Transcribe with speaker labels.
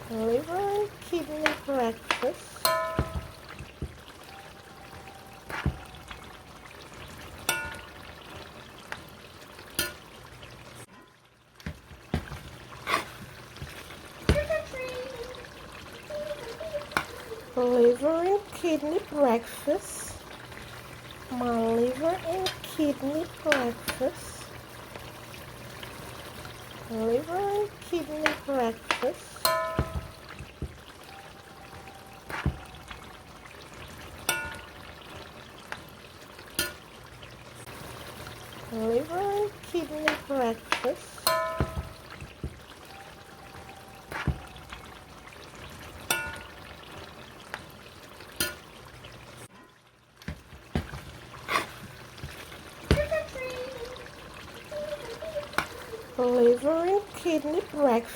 Speaker 1: liver and kidney breakfast, liver and kidney breakfast, my liver and kidney breakfast, liver and kidney breakfast, liver and kidney breakfast, liver and kidney breakfast.